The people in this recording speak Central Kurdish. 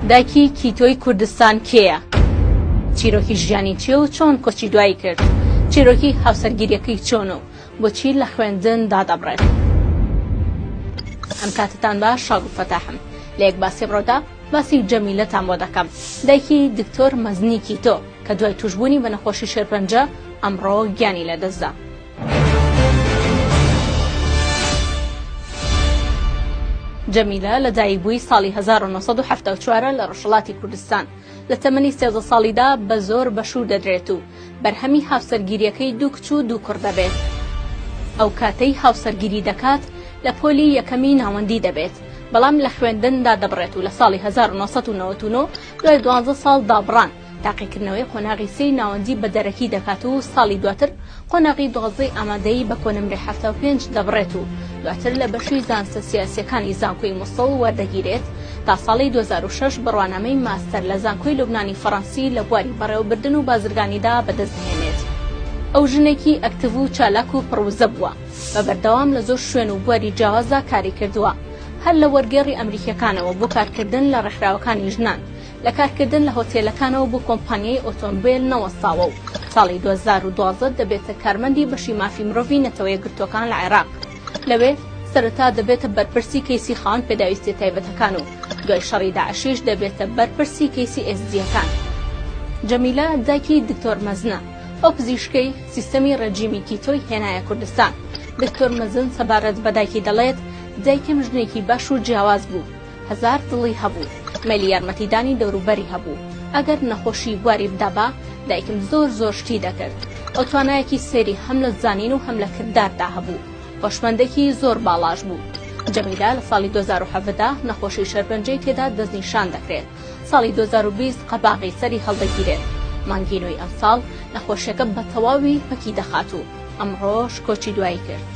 دایکی کیتۆی کوردستان کێیە؟ چیرۆکی ژیانی چیە و چۆن کۆچی دوایی کرد؟ چیرۆکی هاوسەرگیریەکەی چۆنە و بۆچی لە خوێندن دادەبڕێت؟ ئەم کاتتان باش شاد و فەتاحم. لە یەک باسی ڕۆدا باسی جەمیلەتان بۆ دەکەم، دایکی دکتۆر مەزنی کیتۆ کە دوای توشبوونی بە نەخۆشی شێرپەنجە ئەمڕۆ گیانی لەدەستدا. جەمیلە لە دایکبووی ساڵی 1974 لە ڕۆژهەڵاتی کوردستان لە تەمەنی 13 ساڵیدا بە زۆر بەشوور دەدرێت و بەرهەمی هاوسەرگیریەکەی دوو کچ و دوو کوڕ دەبێت. ئەو کاتەی هاوسەرگیری دەکات لە پۆلی یەکەمی ناوەندی دەبێت، بەڵام لە خوێندندا دەبڕێت و لە ساڵی 1999 دوای 12 ساڵ دابڕان تاقیکردنەوەی قۆناغی سێی ناوەندی بە دەرەکی دەکات و ساڵی دواتر قۆناغی 12 ئامادەیی بە کۆنمرە 75 دەبڕێت و دواتر لە بەشی زانستە سیاسیەکانی زانکۆی مووسڵ وەردەگیرێت تا ساڵی 2006 بڕوانامەی ماستەر لە زانکۆی لوبنانی فەڕەنسی لە بواری بەڕێوەبردن و بازرگانیدا بەدەستهێنێت. ئەو ژنێکی ئەکتیڤ و چالاک و پڕوزە بووە، بە بەردەوام لە زۆر شوێن و بواری جیاوازدا کاری کردووە، هەر لە وەرگێڕی ئەمریکیەکانەوە بۆ کارکردن لە ڕێکخراوەکانی ژنان، لە کارکردن لە هۆتێلەکانەوە بۆ کۆمپانیای ئۆتۆمبیل نەوەستاوە و ساڵی 2012 دەبێتە کارمەندی بەشی مافی مرۆڤی نەتەوە یەکگرتووەکان لە عێراق. لەوێ سەرەتا دەبێتە بەرپرسی کەیسی خاوەن پێداویستی تایبەتەکان و دوای شەڕی داعشیش دەبێتە بەرپرسی کەیسی ئێسدیەکان. جەمیلە دایکی دکتۆر مەزنە، ئەو پزیشکەی سیستەمی ڕەجیمی کیتۆی هێنایە کوردستان. دکتۆر مەزن سەبارەت بە دایکی دەڵێت دایکم ژنێکی باش و جیاواز بوو، هەزار دڵی هەبوو، مەلی یارمەتیدانی دەوروبەری هەبوو. ئەگەر نەخۆشی بواری بدابا دایکم زۆر شتی دەکرد. ئەو توانایەکی سێری هەم لە زانین و هەم لە کرداردا هەبوو، هۆشمەندێکی زۆر باڵاش بوو. جەمیلە لە ساڵی 2017 نەخۆشی شێرپەنجەی تێدا دەستنیشان دەکرێت. ساڵی 2020 قەباغی سەری هەڵدەگیرێت. مانگینۆی ئەم ساڵ نەخۆشیەکە بە تەواوی پەکی دەخات و ئەمڕۆش کۆچی دوایی کرد.